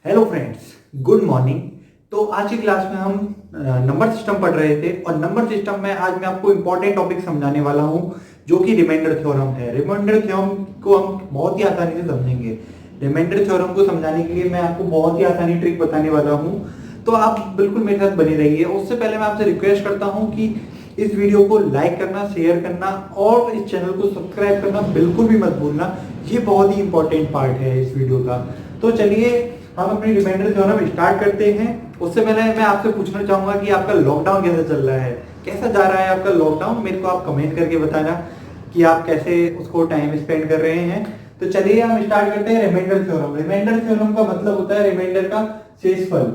Hello friends, good morning. तो आज की क्लास में हम नंबर सिस्टम पढ़ रहे थे और नंबर सिस्टम में आज मैं आपको इंपॉर्टेंट टॉपिक समझाने वाला हूं जो कि रिमाइंडर थ्योरम है। रिमाइंडर थ्योरम को हम बहुत ही आसानी से समझेंगे। रिमाइंडर थ्योरम को समझाने के लिए मैं आपको बहुत ही आसानी ट्रिक बताने वाला हूं, तो आप बिल्कुल मेरे साथ बने रहिए। उससे पहले मैं आपसे रिक्वेस्ट करता हूं कि इस वीडियो को लाइक करना, शेयर करना और इस चैनल को सब्सक्राइब करना बिल्कुल भी मत भूलना। ये बहुत ही इंपॉर्टेंट पार्ट है इस वीडियो का। तो चलिए हम अपनी रिमाइंडर थ्योरम स्टार्ट करते हैं। उससे पहले मैं आपसे पूछना चाहूंगा कि आपका लॉकडाउन कैसा चल रहा है, कैसा जा रहा है आपका लॉकडाउन। मेरे को आप कमेंट करके बताना कि आप कैसे उसको टाइम स्पेंड कर रहे हैं। तो चलिए हम स्टार्ट करते हैं रिमाइंडर थ्योरम। रिमाइंडर थ्योरम का मतलब होता है रिमाइंडर का शेषफल।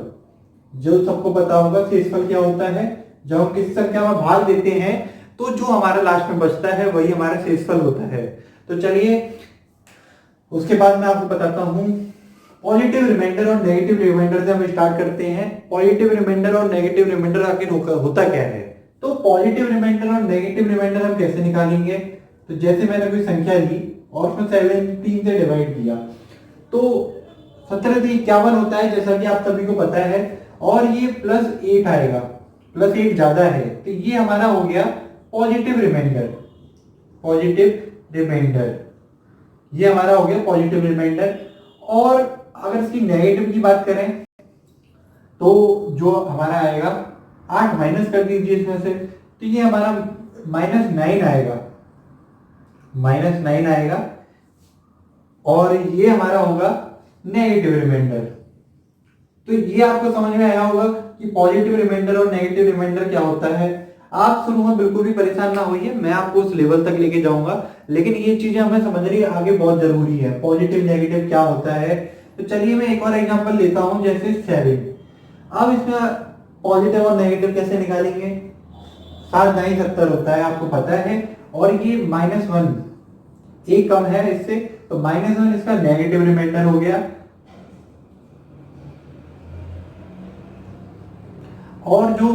जो सबको पता होगा शेषफल क्या होता है। जब हम किसी संख्या में भाग देते हैं तो जो हमारा लास्ट में बचता है वही हमारा शेषफल होता है। तो चलिए उसके बाद मैं आपको बताता हूं पॉजिटिव रिमाइंडर और नेगेटिव रिमाइंडर से हम स्टार्ट करते हैं। पॉजिटिव रिमाइंडर और नेगेटिव रिमाइंडर आखिर होता क्या है। तो पॉजिटिव रिमाइंडर और नेगेटिव रिमाइंडर हम कैसे निकालेंगे। तो जैसे मैंने कोई संख्या ली और उसमें 17 से डिवाइड किया तो 17 से 51 होता है, जैसा कि आप सभी को पता है। और ये +8 आएगा, +8 ज्यादा है, तो ये हमारा हो गया पॉजिटिव रिमाइंडर। पॉजिटिव रिमाइंडर ये हमारा हो गया पॉजिटिव रिमाइंडर। और अगर इसकी नेगेटिव की बात करें तो जो हमारा आएगा 8 माइनस कर दीजिए इसमें से, तो ये हमारा -9 आएगा, -9 आएगा। और ये हमारा होगा नेगेटिव रिमाइंडर। तो ये आपको समझ में आया होगा कि पॉजिटिव रिमाइंडर और नेगेटिव रिमाइंडर क्या होता है। आप शुरू में बिल्कुल भी परेशान ना होइए, मैं आपको उस लेवल तक लेके जाऊंगा, लेकिन ये चीजें हमें समझनी आगे बहुत जरूरी है। पॉजिटिव नेगेटिव क्या होता है। तो चलिए मैं एक और एग्जांपल लेता हूं, जैसे 7। अब इसमें पॉजिटिव और नेगेटिव कैसे निकालेंगे। 7 दाई 70 होता है, आपको पता है। और ये -1 एक कम है इससे, तो -1 इसका नेगेटिव रिमाइंडर हो गया। और जो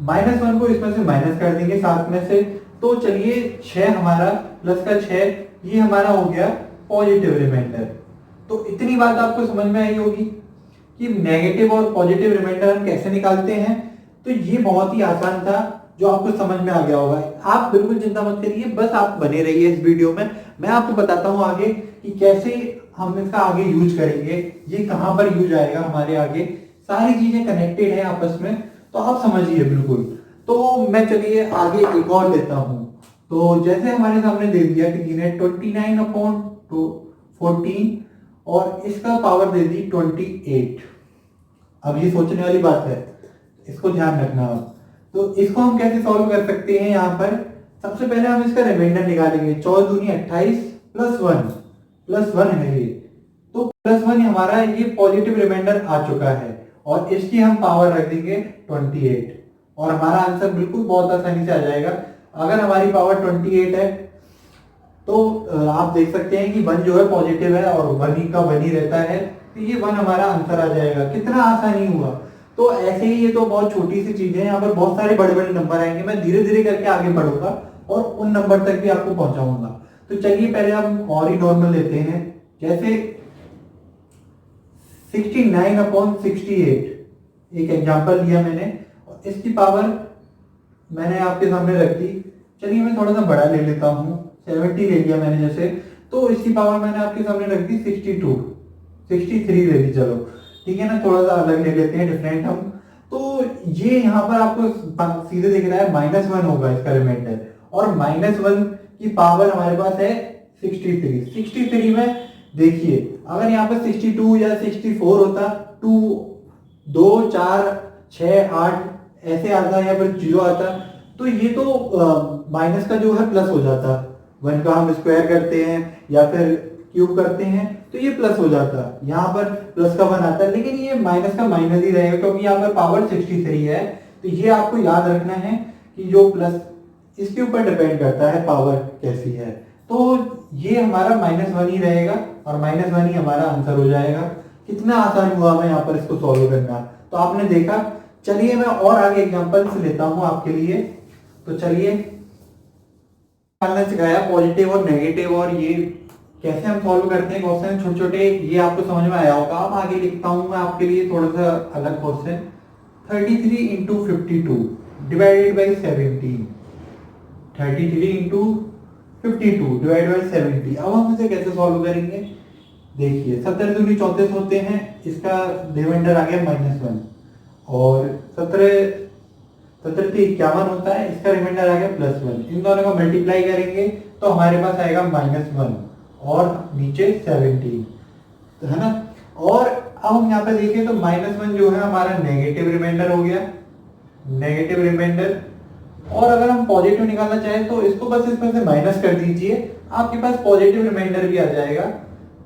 -1 को इसमें से माइनस कर देंगे 7 में से, तो चलिए 6 हमारा प्लस का 6 ये हमारा हो गया पॉजिटिव रिमाइंडर। तो इतनी बात आपको समझ में आई होगी कि नेगेटिव और पॉजिटिव रिमाइंडर हम कैसे निकालते हैं। तो ये बहुत ही आसान था, जो आपको समझ में आ गया होगा। आप बिल्कुल चिंता मत करिए, बस आप बने रहिए इस वीडियो में। मैं आपको बताता हूँ आगे कि कैसे हम इसका आगे यूज करेंगे, ये कहां पर यूज आएगा हमारे आगे। सारी चीजें कनेक्टेड है आपस में, तो आप समझिए बिल्कुल। तो मैं चलिए आगे एक और लेता हूं। तो जैसे हमारे सामने दे दिया कि ने 29/14 और इसका पावर दे दी 28। अब ये सोचने वाली बात है, इसको ध्यान रखना आप। तो इसको हम कैसे सॉल्व कर सकते हैं। यहाँ पर सबसे पहले हम इसका रिमाइंडर निकालेंगे। 14 दूनी 28 +1 है ये, तो +1 हमारा ये पॉजिटिव रिमाइंडर आ चुका है और इसकी हम पावर रख देंगे 28 और हमारा आंसर बिल्कुल बहुत आसानी से आ जाएगा। अगर हमारी पावर 28 है तो आप देख सकते हैं कि 1 जो है पॉजिटिव है और 1 का 1 ही रहता है, तो ये 1 हमारा आंसर आ जाएगा। कितना आसानी हुआ। तो ऐसे ही ये तो बहुत छोटी सी चीजें हैं, यहाँ पर बहुत सारे बड़े बड़े नंबर आएंगे। मैं धीरे धीरे करके आगे बढ़ूंगा और उन नंबर तक भी आपको पहुंचाऊंगा। तो चलिए पहले हम और ही नॉर्मल लेते हैं। जैसे 69/68 एक एग्जांपल लिया मैंने और इसकी पावर मैंने आपके सामने रख दी। चलिए मैं थोड़ा सा बड़ा ले लेता हूँ, 70 ले लिया मैंने जैसे, तो इसकी पावर मैंने आपके सामने रख दी 63 ले ली। चलो ठीक है ना, थोड़ा सा अलग ले लेते हैं, डिफरेंट हम। तो ये यहाँ पर आपको सीधे दिख रहा है -1 होगा इसका रिमाइंडर, और -1 की पावर हमारे पास है 63 में। देखिए अगर यहाँ पर 62 या 64 होता, 2 2 4 6 8 ऐसे आता या फिर 0 आता, तो ये तो माइनस का जो है प्लस हो जाता। 1 का हम स्क्वायर करते हैं या फिर क्यूब करते हैं तो ये प्लस हो जाता। यहाँ पर प्लस का 1 आता है, लेकिन ये माइनस का माइनस ही रहेगा क्योंकि यहाँ पर पावर 63 है। तो ये आपको याद रखना है कि जो प्लस इसके ऊपर डिपेंड करता है पावर कैसी है। तो ये हमारा -1 ही रहेगा और -1 ही हमारा आंसर हो जाएगा। कितना आसान हुआ हमें यहाँ पर इसको सॉल्व करना, तो आपने देखा। चलिए मैं और आगे एग्जांपल्स लेता हूं आपके लिए। तो चलिए निकालना सिखाया पॉजिटिव और नेगेटिव और ये कैसे हम सॉल्व करते हैं क्वेश्चन छोटे छोटे, ये आपको समझ में आया होगा। अब आगे लिखता हूं मैं आपके लिए थोड़ा सा अलग question. 33 into 52 divided by 17। 33 into 52 divide by 70। अब हम इसे कैसे सॉल्व करेंगे? देखिए 17 दूनी 34 होते हैं, इसका रिमाइंडर आ गया -1, और 17 से 51 होता है, इसका रिमाइंडर आ गया +1। इन दोनों को मल्टीप्लाई करेंगे तो हमारे पास आएगा -1 और नीचे 17, तो है ना। और अब हम यहाँ पे देखें तो -1 जो है हमारा नेगेटिव रिमाइंडर हो गया, नेगेटिव रिमाइंडर। और अगर हम पॉजिटिव निकालना चाहें तो इसको बस इसमें से माइनस कर दीजिए, आपके पास पॉजिटिव रिमाइंडर भी आ जाएगा,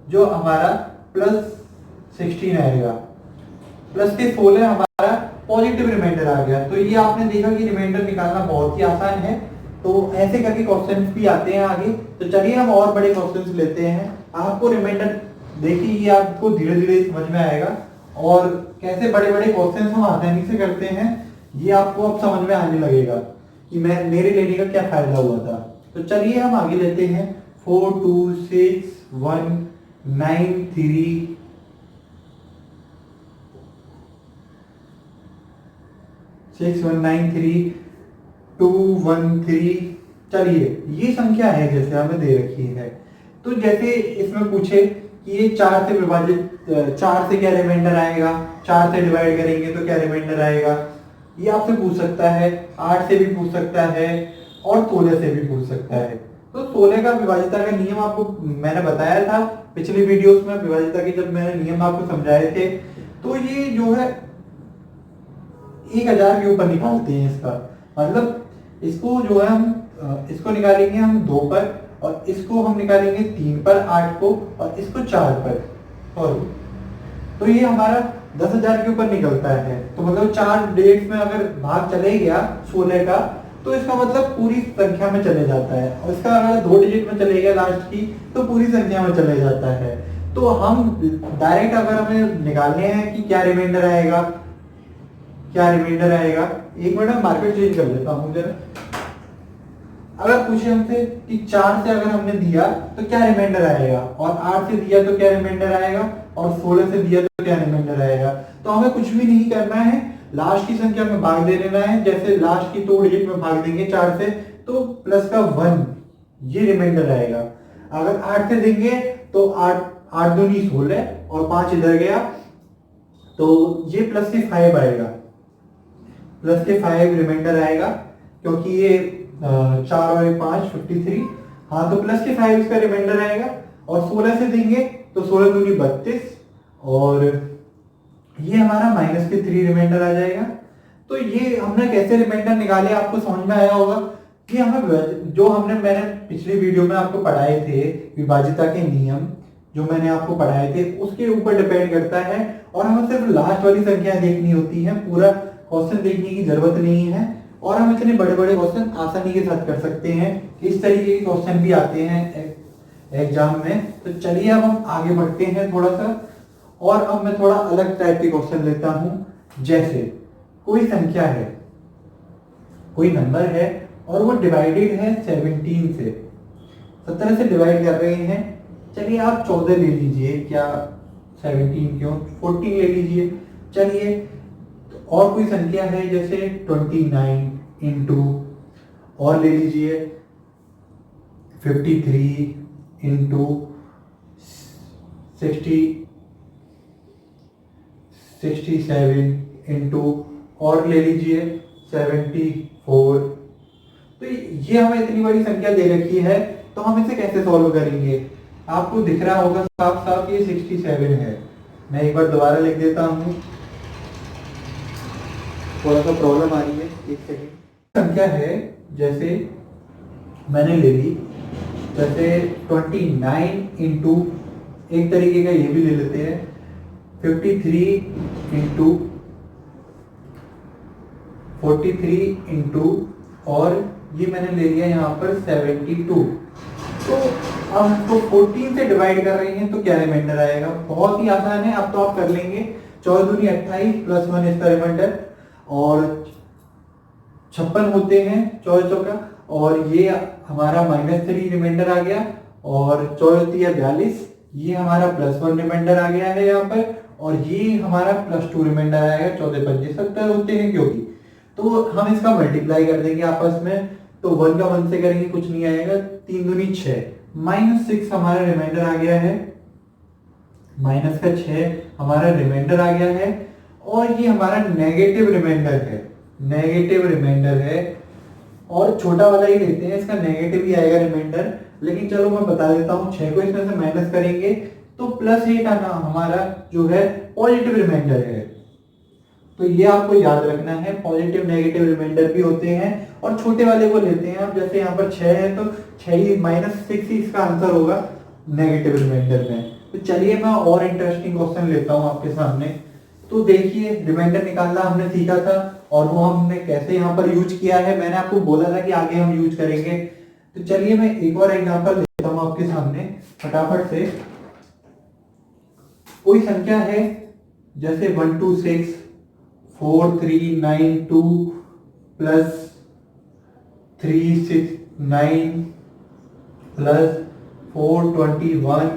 जो हमारा +16 आएगा। प्लस के 16 हमारा पॉजिटिव रिमाइंडर आ गया। तो ये आपने देखा कि रिमाइंडर निकालना बहुत ही आसान है। तो ऐसे करके क्वेश्चंस भी आते हैं आगे। तो चलिए हम और बड़े क्वेश्चंस लेते हैं। आपको रिमाइंडर देखिए, ये आपको धीरे धीरे समझ में आएगा, और कैसे बड़े बड़े क्वेश्चंस हम आसानी से करते हैं ये आपको अब समझ में आने लगेगा कि मेरे लेने का क्या फायदा हुआ था। तो चलिए हम आगे लेते हैं। 4 2 6 1 9 3 6 1 9 3 2 1 3। चलिए ये संख्या है जैसे हमें दे रखी है, तो जैसे इसमें पूछे कि ये 4 से विभाजित, 4 से क्या रिमाइंडर आएगा, 4 से डिवाइड करेंगे तो क्या रिमाइंडर आएगा, ये आपसे पूछ सकता है। 8 से भी पूछ सकता है और 16 से भी पूछ सकता है। तो 16 का विभाजिता का नियम आपको मैंने बताया था पिछली वीडियोस में, विभाजिता के जब मैंने नियम आपको समझाए थे। तो ये जो है 1000 के ऊपर निकालते हैं इसका, मतलब इसको जो है हम इसको निकालेंगे हम 2 पर, और इसको हम निकालेंगे 3 पर 8 को, और इसको 4 पर, और तो ये हमारा 10,000 के ऊपर निकलता है। तो मतलब 4 डिजिट में अगर भाग चले गया 16 का, तो इसका मतलब पूरी संख्या में चले जाता है, और इसका अगर 2 डिजिट में चले गया लास्ट की, तो पूरी संख्या में चले जाता है। तो हम डायरेक्ट अगर हमें निकालने हैं कि क्या रिमाइंडर आएगा, क्या रिमाइंडर आएगा, एक मिनट में मार्केट चेंज कर लेता हूं जरा। अगर पूछे हमसे कि 4 से अगर हमने दिया तो क्या रिमाइंडर आएगा, और 8 से दिया तो क्या रिमाइंडर आएगा, और 16 से दिया तो क्या रिमाइंडर आएगा। तो हमें कुछ भी नहीं करना है, लास्ट की संख्या में भाग दे देना है। जैसे लास्ट की 2 डिजिट में भाग देंगे 4 से, तो प्लस का 1 ये रिमाइंडर आएगा। अगर 8 से देंगे तो 8 दूनी 16 और 5 इधर गया, तो ये प्लस के 5 आएगा, प्लस के 5 रिमाइंडर आएगा, क्योंकि ये 4 और 5 53। हाँ, तो प्लस के 5 इसका रिमाइंडर आएगा। और 16 से देंगे तो 16 दूनी 32, और ये हमारा माइनस के 3 रिमाइंडर आ जाएगा। तो ये हमने कैसे रिमाइंडर निकाले आपको समझ में आया होगा कि हमें जो मैंने पिछली वीडियो में आपको पढ़ाए थे विभाजिता के नियम, जो मैंने आपको पढ़ाए थे उसके ऊपर डिपेंड करता है, और हमें सिर्फ लास्ट वाली संख्या देखनी होती है, पूरा क्वेश्चन देखने की जरूरत नहीं है। और हम इतने बड़े बड़े क्वेश्चन आसानी के साथ कर सकते हैं। इस तरीके के क्वेश्चन भी आते हैं एग्जाम में। तो चलिए अब हम आगे बढ़ते हैं थोड़ा सा, और अब मैं थोड़ा अलग टाइप के क्वेश्चन लेता हूं। जैसे कोई संख्या है, कोई नंबर है, और वो डिवाइडेड है 17 से, 17 से डिवाइड कर रहे हैं। चलिए आप 14 ले लीजिए, क्या 17 क्यों, 14 ले लीजिए। चलिए और कोई संख्या है जैसे 29 इंटू, और ले लीजिए 53 इंटू 67 इंटू, और ले लीजिए 74। तो ये हमें इतनी बड़ी संख्या दे रखी है, तो हम इसे कैसे सॉल्व करेंगे? आपको दिख रहा होगा साफ साफ ये 67 है। मैं एक बार दोबारा लिख देता हूँ, थोड़ा सा प्रॉब्लम आ रही है, एक सेकेंड। संख्या है जैसे मैंने ले ली, जैसे 29 इंटू, एक तरीके का ये भी ले लेते हैं 53 इंटू 43 इंटू, और ये मैंने ले लिया यहाँ पर 72। तो अब इसको 14 से डिवाइड कर रहे हैं तो क्या रिमाइंडर आएगा? बहुत ही आसान है, अब तो आप कर लेंगे। 14 दूनी 28 प्लस 1 इसका रिमाइंडर, और 56 होते हैं 14 चौका, और ये हमारा -3 रिमाइंडर आ गया, और 42, ये हमारा +1 रिमाइंडर आ गया है यहाँ पर, और ये हमारा +2 रिमाइंडर आएगा। 14 5 70 होते हैं क्योंकि, तो हम इसका मल्टीप्लाई कर देंगे आपस में, तो 1 का 1 से करेंगे कुछ नहीं आएगा, 3 दूनी 6, -6 हमारा रिमाइंडर आ गया है, माइनस का 6 हमारा रिमाइंडर आ गया है। और ये हमारा नेगेटिव रिमाइंडर है, और छोटा वाला ही लेते हैं, इसका नेगेटिव ही आएगा रिमाइंडर। लेकिन चलो मैं बता देता हूँ, 6 को इसमें से माइनस करेंगे तो +8 आना हमारा जो है पॉजिटिव रिमाइंडर है। तो ये आपको याद रखना है, पॉजिटिव नेगेटिव रिमाइंडर भी होते हैं। और छोटे वाले को लेते हैं आप, जैसे यहाँ पर 6 है तो 6 ही -6 ही इसका आंसर होगा नेगेटिव रिमाइंडर में। तो चलिए मैं और इंटरेस्टिंग क्वेश्चन लेता हूँ आपके सामने। तो देखिए, रिमाइंडर निकालना हमने सीखा था, और वो हमने कैसे यहाँ पर यूज किया है, मैंने आपको बोला था कि आगे हम यूज करेंगे। तो चलिए मैं एक और एग्जांपल लेता हूँ आपके सामने फटाफट से। कोई संख्या है जैसे 1 2 6 4 3 9 2 प्लस 3 6 9 प्लस 4 21।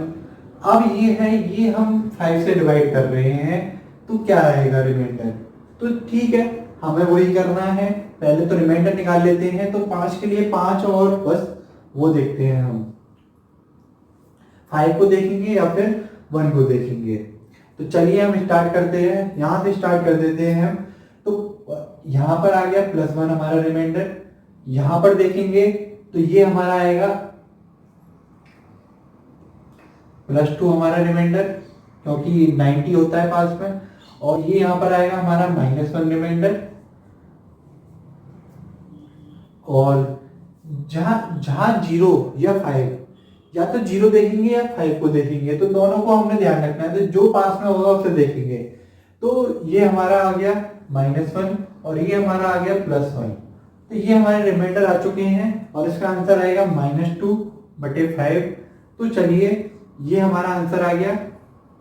अब ये है, ये हम 5 से डिवाइड कर रहे हैं, तो क्या आएगा रिमाइंडर। तो ठीक है, हमें वही करना है, पहले तो रिमाइंडर निकाल लेते हैं। तो 5 के लिए 5 और बस वो देखते हैं, हम 5 को देखेंगे या फिर 1 को देखेंगे। तो चलिए हम स्टार्ट करते हैं, यहां से स्टार्ट कर देते हैं हम। तो यहां पर आ गया +1 हमारा रिमाइंडर, यहां पर देखेंगे तो ये हमारा आएगा +2 हमारा रिमाइंडर, क्योंकि 90 होता है पास में। और ये यहां पर आएगा हमारा -1 रिमाइंडर। और जहां 0 या 5, या तो 0 देखेंगे या 5 को देखेंगे, तो दोनों को हमने ध्यान रखना है, तो जो पास में होगा उसे देखेंगे। तो ये हमारा आ गया -1 और ये हमारा आ गया +1। तो ये हमारे रिमाइंडर आ चुके हैं, और इसका आंसर आएगा -2/5। तो चलिए, ये हमारा आंसर आ गया।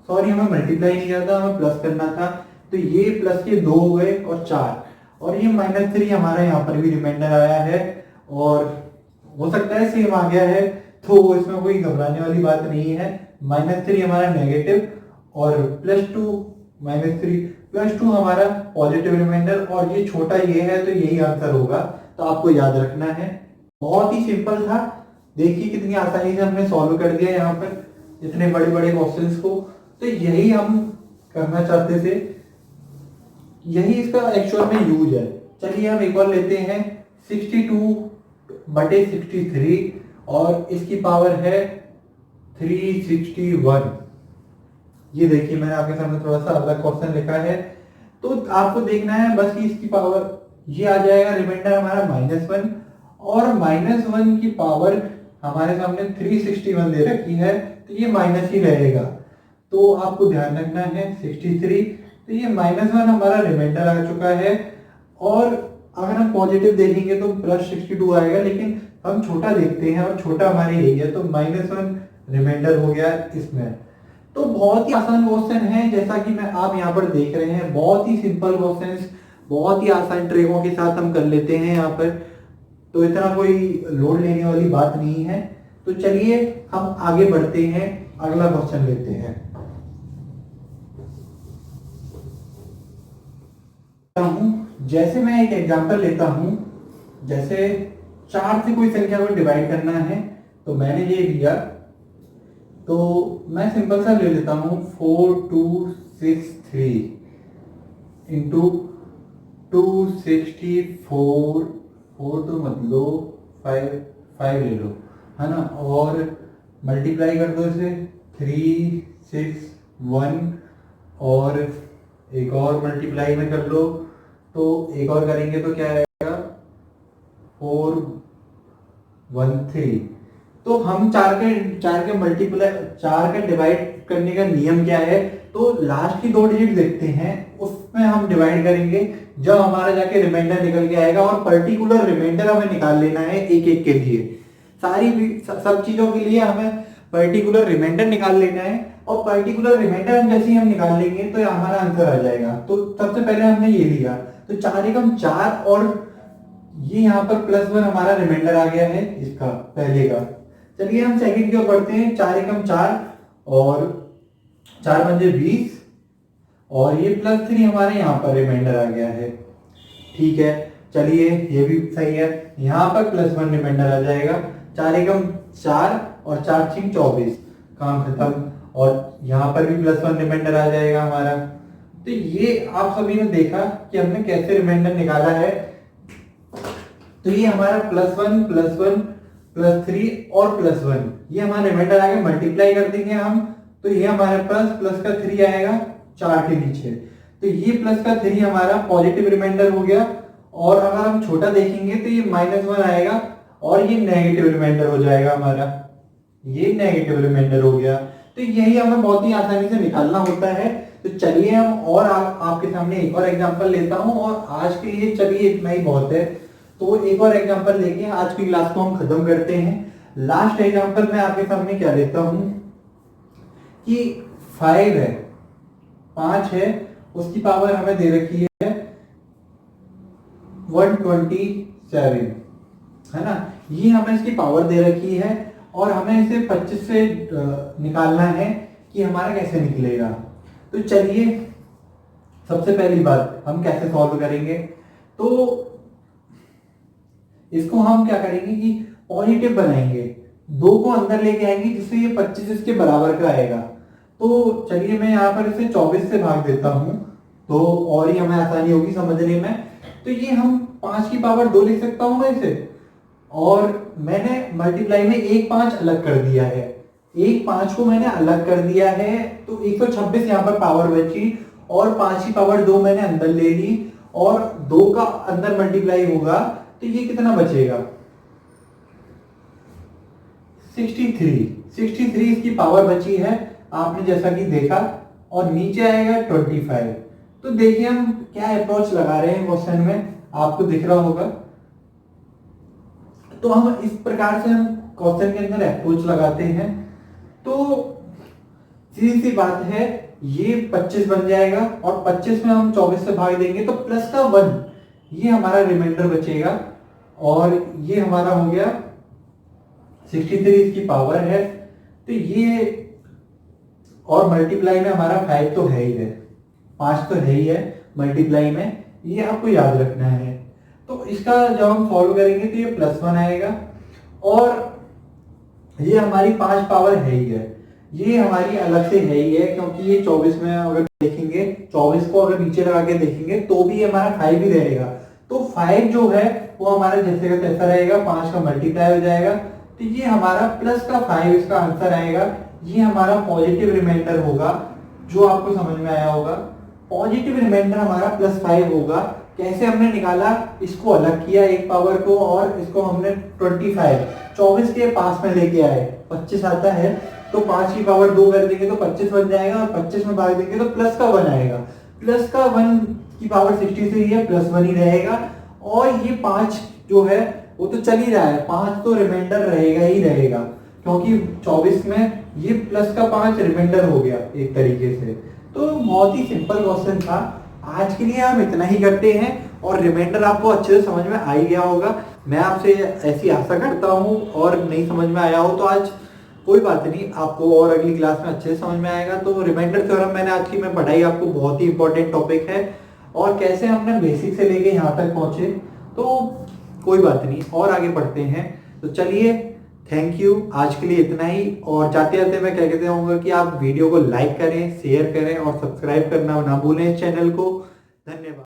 सॉरी, हमें मल्टीप्लाई नहीं करना था, हमें प्लस करना था। तो ये प्लस के 2 हो गए और 4, और ये -3 हमारा यहाँ पर भी रिमाइंडर आया है, और हो सकता है सेम आ गया है, तो इसमें कोई घबराने वाली बात नहीं है। -3 हमारा नेगेटिव, और +2 -3 +2 हमारा पॉजिटिव रिमाइंडर, और ये छोटा ये है, तो यही आंसर होगा। तो आपको याद रखना है, बहुत ही सिंपल था। देखिए कितनी आसानी से हमने सॉल्व कर दिया यहाँ पर इतने बड़े बड़े क्वेश्चंस को। तो यही हम करना चाहते थे, यही इसका एक्चुअल में यूज है। चलिए हम एक और लेते हैं, 62/63, और इसकी पावर है 361। ये देखिए, मैंने आपके सामने थोड़ा सा अलग क्वेश्चन लिखा है, तो आपको देखना है बस कि इसकी पावर ये आ जाएगा। रिमाइंडर हमारा -1, और -1 की पावर हमारे सामने 361 दे रखी है, तो ये माइनस ही रहेगा। तो आपको ध्यान रखना है 63। तो ये -1 हमारा रिमाइंडर आ चुका है, और अगर हम पॉजिटिव देखेंगे तो +62 आएगा, लेकिन हम छोटा देखते हैं और छोटा हमारे यही है, तो -1 रिमाइंडर हो गया इसमें। तो बहुत ही आसान क्वेश्चन है, जैसा कि आप यहाँ पर देख रहे हैं, बहुत ही सिंपल क्वेश्चंस, बहुत ही आसान ट्रिकों के साथ हम कर लेते हैं यहाँ पर। तो इतना कोई लोड लेने वाली बात नहीं है। तो चलिए हम आगे बढ़ते हैं, अगला क्वेश्चन लेते हैं। जैसे मैं एक एग्जांपल लेता हूं, जैसे 4 से कोई संख्या को डिवाइड करना है, तो मैंने ये लिया, तो मैं सिंपल सा ले लेता हूं 4263 इंटू 264, 4 तो मत लो, 5 ले लो, है ना, और मल्टीप्लाई कर दो इसे 361, और एक और मल्टीप्लाई में कर लो, तो एक और करेंगे तो क्या आएगा 413। तो हम 4 के मल्टीप्लाई, 4 का डिवाइड करने का नियम क्या है, तो लास्ट की 2 डिजिट देखते हैं, उसमें हम डिवाइड करेंगे जब हमारा जाके रिमाइंडर निकल के आएगा, और पर्टिकुलर रिमाइंडर हमें निकाल लेना है एक एक के लिए। सब चीजों के लिए हमें पर्टिकुलर रिमाइंडर निकाल लेना है, और पर्टिकुलर रिमाइंडर हम जैसे ही हम निकाल लेंगे तो हमारा आंसर आ जाएगा। तो सबसे पहले हमने ये लिया, तो 4 एकम 4, और ये यहाँ पर +1 हमारा रिमाइंडर आ गया है इसका पहले का। चलिए हम सेकंड की ओर बढ़ते हैं। 4 एकम 4 और 4 पंजे 20 और ये +3 हमारे यहाँ पर रिमाइंडर आ गया है। ठीक है, चलिए ये भी सही है, यहाँ पर +1 रिमाइंडर आ जाएगा। 4 एकम 4 और 4 छिंग 24, काम खत्म। और यहाँ पर भी +1 रिमाइंडर आ जाएगा हमारा। तो ये आप सभी ने देखा कि हमने कैसे रिमाइंडर निकाला है। तो ये हमारा +1 +1 +3 और +1 ये हमारा रिमाइंडर आएगा। मल्टीप्लाई कर देंगे हम तो ये हमारे पास प्लस का 3 आएगा 4 के नीचे। तो ये प्लस का 3 हमारा पॉजिटिव रिमाइंडर हो गया। और अगर हम छोटा देखेंगे तो ये -1 आएगा और ये नेगेटिव रिमाइंडर हो जाएगा हमारा। ये नेगेटिव रिमाइंडर हो गया। तो यही हमें बहुत ही आसानी से निकालना होता है। तो चलिए हम और आपके सामने एक और एग्जांपल लेता हूं और आज के लिए चलिए इतना ही बहुत है। तो एक और एग्जांपल लेके आज की क्लास को हम खत्म करते हैं। लास्ट एग्जांपल मैं आपके सामने क्या लेता हूं कि 5 है, 5 है, उसकी पावर हमें दे रखी है 127, है ना। ये हमें इसकी पावर दे रखी है और हमें इसे 25 से निकालना है कि हमारा कैसे निकलेगा। तो चलिए सबसे पहली बात हम कैसे सॉल्व करेंगे। तो इसको हम क्या करेंगे कि पॉजिटिव बनाएंगे, 2 को अंदर लेके आएंगे जिससे ये 25 इसके बराबर का आएगा। तो चलिए मैं यहाँ पर इसे 24 से भाग देता हूँ तो और ही हमें आसानी होगी समझने में। तो ये हम 5 की पावर 2 लिख सकता हूँ मैं इसे, और मैंने मल्टीप्लाई में 1 5 अलग कर दिया है, 1 5 को मैंने अलग कर दिया है। तो 126 यहाँ पर पावर बची और 5 की पावर 2 मैंने अंदर ले ली और 2 का अंदर मल्टीप्लाई होगा तो ये कितना बचेगा 63 इसकी पावर बची है आपने जैसा कि देखा। और नीचे आएगा 25। तो देखिए हम क्या अप्रोच लगा रहे हैं क्वेश्चन में, आपको दिख रहा होगा। तो हम इस प्रकार से हम क्वेश्चन के अंदर अप्रोच लगाते हैं। तो सीधी सी बात है, ये 25 बन जाएगा और 25 में हम 24 से भाग देंगे तो प्लस का 1 ये हमारा रिमाइंडर बचेगा और ये हमारा हो गया 63 इसकी पावर है। तो ये और मल्टीप्लाई में हमारा 5 तो है ही है, 5 तो है ही है मल्टीप्लाई में, ये आपको याद रखना है। तो इसका जब हम सॉल्व करेंगे तो ये +1 आएगा और ये हमारी 5 पावर है ही है, ये हमारी अलग से है ही है क्योंकि ये 24 में अगर देखेंगे, 24 को अगर नीचे लगा के देखेंगे तो भी हमारा 5 ही रहेगा। तो 5 जो है वो हमारा जैसे का तैसा रहेगा, 5 का मल्टीप्लाई हो जाएगा। तो ये हमारा प्लस का 5 इसका आंसर आएगा। ये हमारा पॉजिटिव रिमाइंडर होगा जो आपको समझ में आया होगा। पॉजिटिव रिमाइंडर हमारा +5 होगा। कैसे हमने निकाला, इसको अलग किया 1 पावर को और इसको हमने 24 के पास में लेके आए, 25 आता है तो 5 की पावर 2 कर देंगे तो 25 बन जाएगा और 25 में भाग देंगे तो प्लस का 1 आएगा। प्लस का 1 की पावर 63 है, +1 ही रहेगा। और ये 5 जो है वो तो चल ही रहा है, 5 तो रिमाइंडर रहेगा ही रहेगा क्योंकि 24 में ये प्लस का 5 रिमाइंडर हो गया एक तरीके से। तो बहुत ही सिंपल क्वेश्चन था। आज के लिए हम इतना ही करते हैं और रिमाइंडर आपको अच्छे से समझ में आ ही गया होगा, मैं आपसे ऐसी आशा करता हूँ। और नहीं समझ में आया हो तो आज कोई बात नहीं, आपको और अगली क्लास में अच्छे से समझ में आएगा। तो रिमाइंडर थ्योरम मैंने आज की मैं पढ़ाई, आपको बहुत ही इंपॉर्टेंट टॉपिक है और कैसे हमने बेसिक से लेके यहाँ तक पहुंचे। तो कोई बात नहीं, और आगे बढ़ते हैं। तो चलिए, थैंक यू, आज के लिए इतना ही। और जाते जाते मैं क्या कहते होऊंगा कि आप वीडियो को लाइक करें, शेयर करें और सब्सक्राइब करना ना भूलें चैनल को। धन्यवाद।